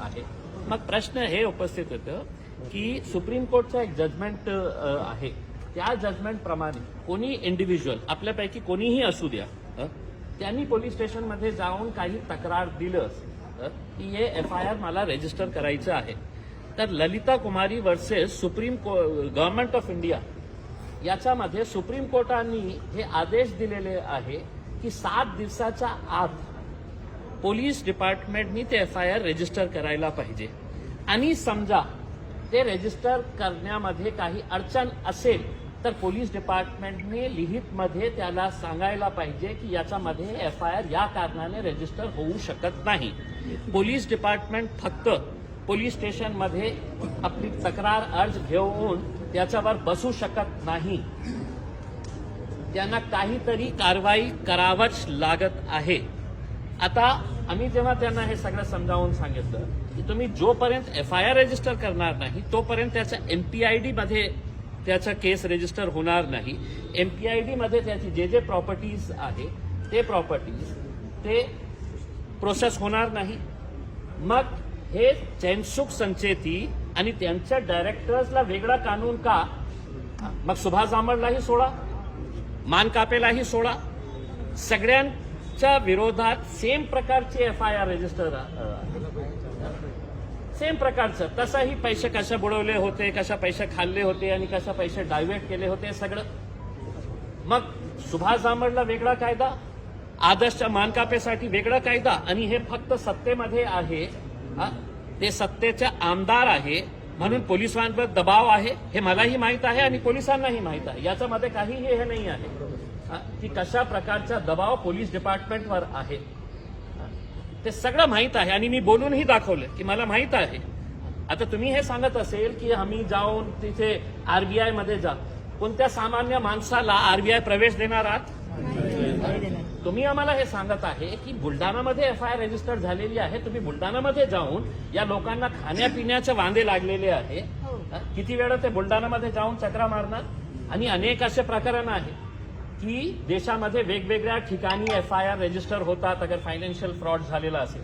आहे। मग प्रश्न हे उपस्थित होतं की सुप्रीम कोर्टचं एक जजमेंट आहे, त्या जजमेंट प्रमाणे कोणी इंडिव्हिज्युअल आपल्यापैकी कोणीही असू द्या, त्यांनी पोलीस स्टेशनमध्ये जाऊन काही तक्रार दिलं की हे FIR मला रजिस्टर करायचं आहे, तर Lalita Kumari versus supreme government of India याच्यामध्ये सुप्रीम कोर्टाने हे आदेश दिलेले आहे की 7 दिवसाच्या आत पोलीस डिपार्टमेंटनी ते FIR रजिस्टर करायला पाहिजे। आणि समजा ते रजिस्टर करण्यामध्ये काही अडचण असेल तर पोलीस डिपार्टमेंटने लिखितमध्ये त्याला सांगायला पाहिजे की याच्यामध्ये FIR या कारणाने रजिस्टर होऊ शकत नाही। पोलीस डिपार्टमेंट फक्त पोलीस स्टेशनमध्ये आपली तक्रार अर्ज घेऊन त्याच्यावर बसू शकत नाही, त्यांना काहीतरी कारवाई करावंच लागत आहे। आता आम्ही जेव्हा त्यांना हे सगळं समजावून सांगितलं की तुम्ही जोपर्यंत FIR रजिस्टर करणार नाही तोपर्यंत त्याच्या MPID मध्ये त्याचा केस रजिस्टर होणार नाही, MPID मध्ये त्याची जे प्रॉपर्टीज आहे ते प्रॉपर्टीज ते प्रोसेस होणार नाही। मग हे चैनसुख संचेती आणि त्यांच्या डायरेक्टर्सला वेगळा कानून का? मग सुभाष जांभळलाही सोडा, मानकापेलाही सोडा, सगळ्यांच्या विरोधात सेम प्रकारचे FIR रजिस्टर सेम प्रकारचं। तसाही पैसे कशा बुडवले होते, कशा पैसे खाल्ले होते आणि कशा पैसे डायव्हर्ट केले होते सगळं। मग सुभाष जांभळला वेगळा कायदा, आदर्शच्या मानकापेसाठी वेगळा कायदा, आणि हे फक्त सत्तेमध्ये आहे, ते सत्तेचे आमदार आहे म्हणून पोलिसांवर दबाव आहे हे मलाही माहित आहे आणि पोलिसांनाही माहित आहे। याच्यामध्ये काहीही हे नाही आहे की कशा प्रकारचा दबाव पोलीस डिपार्टमेंटवर आहे, ते सगळं माहित आहे आणि मी बोलूनही दाखवलं की मला माहित आहे। आता तुम्ही हे सांगत असेल की आम्ही जाऊन तिथे RBI मध्ये जा, कोणत्या सामान्य माणसाला RBI प्रवेश देणार आहात? तुम्ही आम्हाला हे सांगत आहे की बुलढाणामध्ये FIR रजिस्टर झालेली आहे, तुम्ही बुलढाणामध्ये जाऊन या लोकांना खाण्यापिण्याचे वांदे लागलेले आहे, किती वेळा ते बुलढाणामध्ये जाऊन चक्रा मारणार? आणि अनेक असे प्रकरण आहे की देशामध्ये वेगवेगळ्या ठिकाणी FIR रजिस्टर होतात अगर फायनान्शियल फ्रॉड झालेला असेल,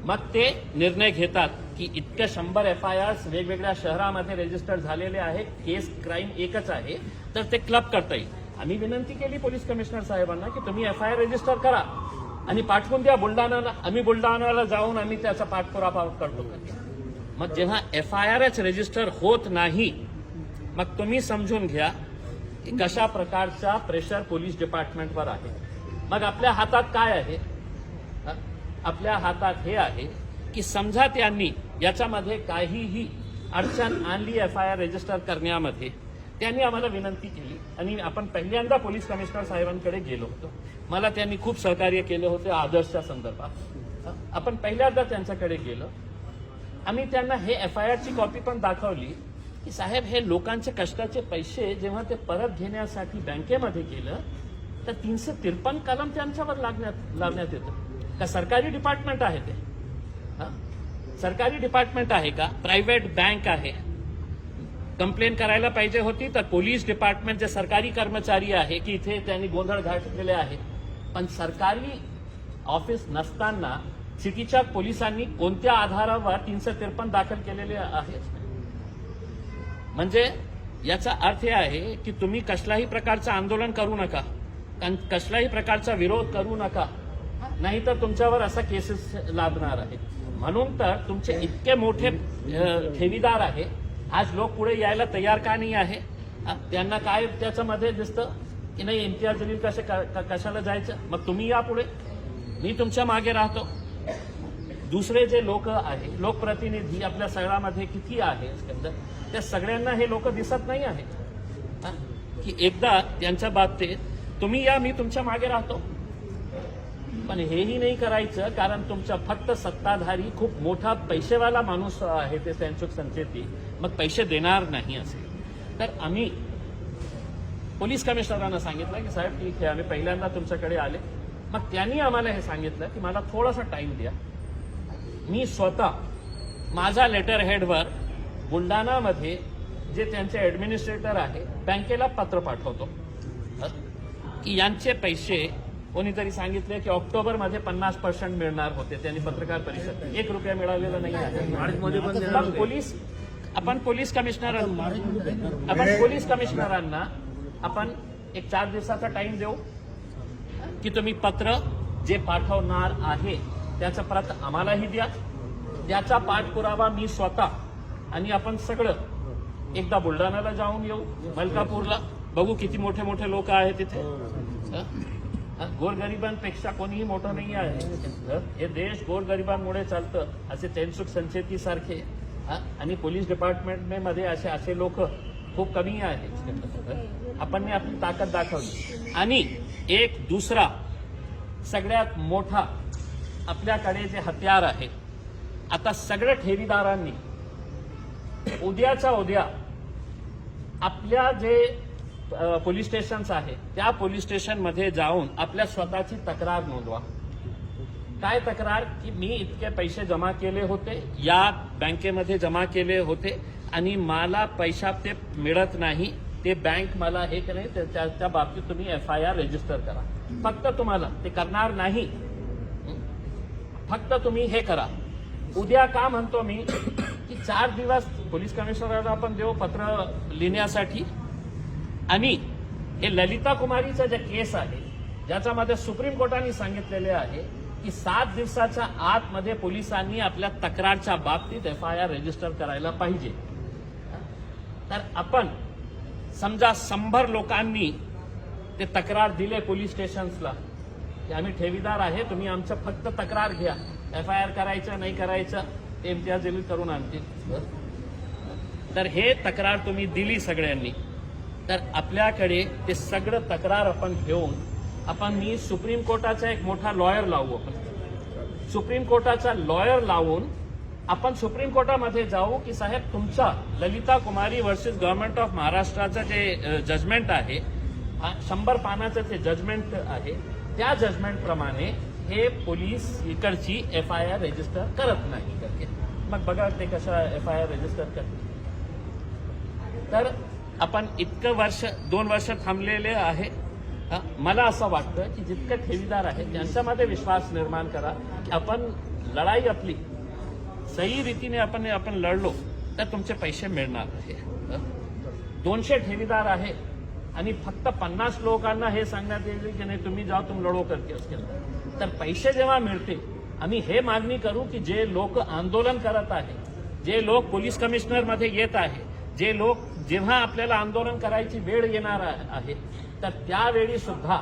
मग ते निर्णय घेतात की इतके 100 FIRs वेगवेगळ्या शहरामध्ये रजिस्टर झालेले आहे, केस क्राईम एकच आहे, तर ते क्लब करता येईल। आम्ही विनंती केली पोलीस कमिशनर साहेबांना की तुम्ही FIR रजिस्टर करा आणि पाठवून द्या बुलढाणाला, आम्ही बुलढाणाला जाऊन आम्ही त्याचा पाठपुरावा करतो। मग जेव्हा FIRच रजिस्टर होत नाही, मग तुम्ही समजून घ्या की कशा प्रकारचा प्रेशर पोलीस डिपार्टमेंटवर आहे। मग आपल्या हातात काय आहे? आपल्या हातात हे आहे की समजा त्यांनी याच्यामध्ये काहीही अडचण आणली FIR रजिस्टर करण्यामध्ये, त्यांनी आम्हाला विनंती केली आणि आपण पहिल्यांदा पोलीस कमिशनर साहेबांकडे गेलो होतो, मला त्यांनी खूप सहकार्य केले होते आदर्शच्या संदर्भात। आपण पहिल्यांदा त्यांच्याकडे गेलो, आम्ही त्यांना हे FIRची कॉपी पण दाखवली की साहेब हे लोकांचे कष्टाचे पैसे जेव्हा ते परत घेण्यासाठी बँकेमध्ये गेलं तर 353 कलम त्यांच्यावर लावण्यात येतं का? सरकारी डिपार्टमेंट आहे ते? सरकारी डिपार्टमेंट आहे का? प्रायव्हेट बँक आहे? कंप्लेन करायला पाहिजे होती तर पोलीस डिपार्टमेंट जे सरकारी कर्मचारी आहे की इथे त्यांनी गोंधळ घातलेले आहे, पण सरकारी ऑफिस नसताना सिटीच्या पोलिसांनी कोणत्या आधारावर 353 दाखल केलेले आहेत? म्हणजे याचा अर्थ हे आहे की तुम्ही कसल्याही प्रकारचं आंदोलन करू नका, कसल्याही प्रकारचा विरोध करू नका, नाहीतर तुमच्यावर असा केसेस लादणार आहे। म्हणून तर तुमचे इतके मोठे ठेवीदार आहे, आज लोक पुढे यायला तयार का नाही आहे? त्यांना काय त्याच्यामध्ये दिसतं की नाही इम्तियाज जलील कशाला जायचं? मग तुम्ही या पुढे, मी तुमच्या मागे राहतो। दुसरे जे लोक आहे, लोकप्रतिनिधी आपल्या सगळ्यामध्ये किती आहे, त्या सगळ्यांना हे लोक दिसत नाही आहेत की एकदा त्यांच्या बाबतीत तुम्ही या, मी तुमच्या मागे राहतो। पण हेही नाही करायचं कारण तुमचा फक्त सत्ताधारी खूप मोठा पैसेवाला माणूस आहे ते चैनसुख संचेती, मग पैसे देणार नाही असेल तर आम्ही पोलीस कमिशनरांना सांगितलं की साहेब ठीक आहे, आम्ही पहिल्यांदा तुमच्याकडे आले। मग त्यांनी आम्हाला हे सांगितलं की मला थोडासा टाइम द्या, मी स्वतः माझा लेटर हेडवर बुलढाणामध्ये जे त्यांचे ऍडमिनिस्ट्रेटर आहे बँकेला पत्र पाठवतो की यांचे पैसे कोणीतरी सांगितले की ऑक्टोबरमध्ये 50% मिळणार होते. त्यांनी पत्रकार परिषद 1 रुपया मिळालेला नाही आहे. मग पोलीस कमिशनरांना आपण एक 4 दिवसाचा टाइम देऊ की तुम्ही पत्र जे पाठवणार आहे त्याचं प्रत आम्हालाही द्या. त्याचा पाठपुरावा मी स्वतः आणि आपण सगळं एकदा बुलढाण्याला जाऊन येऊ, मलकापूरला बघू किती मोठे मोठे लोक आहेत तिथे. गोरगरिबांपेक्षा कोणीही मोठं नाही आहे. हे देश गोरगरिबांमुळे चालतं. असे तेनसुख संचेती सारखे आणि पोलीस डिपार्टमेंटमध्ये असे लोक खूप कमी आहेत. आपण आपली ताकद दाखवली. आणि एक दुसरा सगळ्यात मोठा आपल्याकडे जे हत्यार आहे, आता सगळ्या ठेवीदारांनी उद्याच्या उद्या आपल्या जे पोलीस स्टेशन्स आहे त्या पोलीस स्टेशनमध्ये जाऊन आपल्या स्वतःची तक्रार नोंदवा. काय तक्रार की मी इतके पैसे जमा केले होते, या बँकेमध्ये जमा केले होते आणि मला पैसा ते मिळत नाही, ते बँक मला हे करे, त्या बाबतीत तुम्ही FIR रजिस्टर करा. फक्त तुम्हाला ते करणार नाही, फक्त तुम्ही हे करा. उद्या का म्हणतो मी की 4 दिवस पोलीस कमिशनरला आपण देऊ पत्र लिहिण्यासाठी. आणि हे ललिता कुमारीचं जे केस आहे ज्याच्यामध्ये सुप्रीम कोर्टाने सांगितलेले आहे की 7 दिवसाच्या आतमध्ये पोलिसांनी आपल्या तक्रारच्या बाबतीत FIR रजिस्टर करायला पाहिजे. तर आपण समजा 100 लोकांनी ते तक्रार दिले पोलीस स्टेशन्सला की आम्ही ठेवीदार आहे, तुम्ही आमचं फक्त तक्रार घ्या, FIR करायचं नाही करायचं ते इम्तियाज जलील करून आणतील. तर हे तक्रार तुम्ही दिली सगळ्यांनी, तर आपल्याकडे ते सगळं तक्रार आपण घेऊन मी सुप्रीम कोर्टाचा एक मोठा लॉयर लावू. आपण सुप्रीम कोर्टाचा लॉयर लावून आपण सुप्रीम कोर्टामध्ये जाऊ की साहेब तुमचा Lalita Kumari versus government of महाराष्ट्राचं जे जजमेंट आहे, 100 पानाचं ते जजमेंट आहे, त्या जजमेंट प्रमाणे हे पोलीस इकडची FIR रजिस्टर करत नाही करते. मग बघा ते कसं FIR रजिस्टर करते. तर आपण इतकं 2 वर्ष थांबलेले आहे. मला असं वाटतं की जितके ठेवीदार आहेत त्यांच्यामध्ये विश्वास निर्माण करा की आपण लढाई आपली सही रीतीने आपण लढलो तर तुमचे पैसे मिळणार आहे. 200 ठेवीदार आहे आणि फक्त 50 लोकांना हे सांगण्यात येईल की नाही तुम्ही जाओ तुम लढो करके उसके अंदर. तर पैसे जेव्हा मिळतील आम्ही हे मागणी करू की जे लोक आंदोलन करत आहे, जे लोक पोलीस कमिशनरमध्ये येत आहे, जे लोक जेव्हा आपल्याला आंदोलन करायची वेळ येणार आहे तर त्यावेळी सुद्धा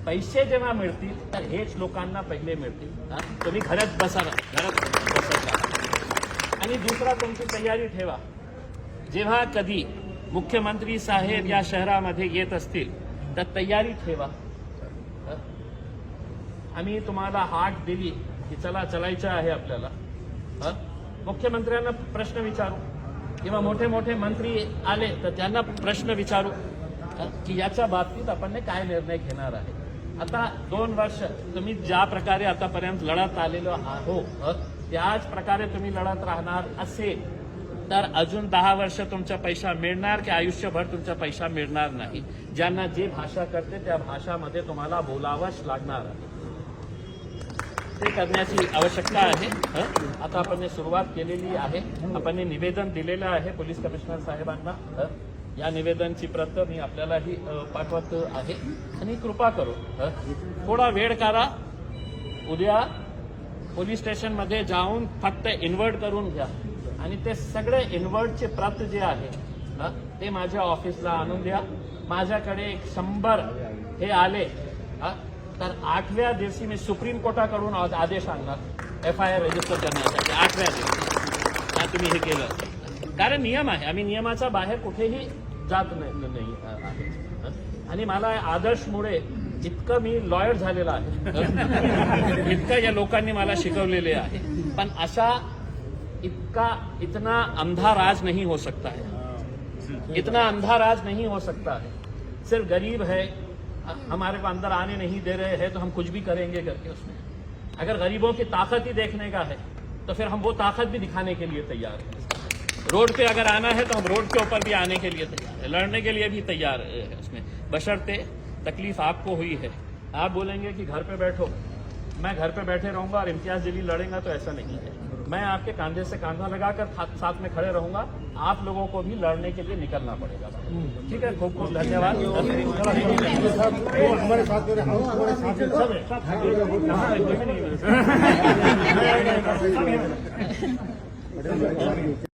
पैसे जेव्हा मिळतील तर हेच लोकांना पहिले मिळतील. तुम्ही घरात बसा. आणि दुसरा तुमची तयारी ठेवा. जेव्हा कधी मुख्यमंत्री साहेब या शहरामध्ये येत असतील तर तयारी ठेवा. आम्ही तुम्हाला हाक दिली की चलायचं आहे आपल्याला. मुख्यमंत्र्यांना प्रश्न विचारू किंवा मोठे मोठे मंत्री आले तर त्यांना प्रश्न विचारू की याच्या बाबतीत आपण काय निर्णय घेणार आहे. आता 2 वर्ष तुम्ही ज्या प्रकारे आतापर्यंत लढत आलेलो आहोत त्याच प्रकारे तुम्ही लढत राहणार असेल तर अजून 10 वर्ष तुमचा पैसा मिळणार की आयुष्यभर तुमचा पैसा मिळणार नाही. ज्यांना जे भाषा करते त्या भाषामध्ये तुम्हाला बोलावंच लागणार आहे. ते करण्याची आवश्यकता आहे. आता आपण सुरुवात केलेली आहे. आपण निवेदन दिलेलं आहे पोलीस कमिशनर साहेबांना. या निवेदनची प्रत मी आपल्यालाही पाठवत आहे. आणि कृपा करू थोडा वेळ करा. उद्या पोलीस स्टेशनमध्ये जाऊन फक्त इन्व्हर्ट करून घ्या आणि ते सगळे इन्व्हर्टचे प्रत जे आहे ते माझ्या ऑफिसला आणून द्या. माझ्याकडे 100 हे आले तर 8व्या दिवशी मी सुप्रीम कोर्टाकडून आदेश आणणार FIR रजिस्टर करण्यासाठी. 8व्या दिवशी तुम्ही हे केलं कारण नियम आहे. आम्ही नियमाच्या बाहेर कुठेही जात नाही आहे. आणि मला आदर्शमुळे इतकं मी लॉयर झालेला आहे, इतकं या लोकांनी मला शिकवलेले आहे. पण अशा इतना अंधा राज नहीं हो सकता है. इतना अंधा राज नहीं हो सकता है. सिर्फ गरीब है हमारे को अंदर आने नहीं दे रहे हैं तो हम कुछ भी करेंगे करके उसमें. अगर गरीबों की ताकत ही देखने का है तो फिर हम वो ताकत भी दिखाने के लिए तैयार हैं. रोड पे अगर आना है तो हम रोड के ऊपर भी आने के लिए तैयार है, लड़ने के लिए भी तैयार है उसमें, बशर्ते तकलीफ आपको हुई है आप बोलेंगे कि घर पे बैठो, मैं घर पे बैठे रहूंगा और इम्तियाज जलील लड़ेगा, तो ऐसा नहीं है। मैं आपके कंधे से कंधा लगाकर साथ में खड़े रहूंगा। आप लोगों को भी लड़ने के लिए निकलना पड़ेगा। ठीक है, खूब खूब धन्यवाद। हमारे साथ में हमारे साथ में सब है।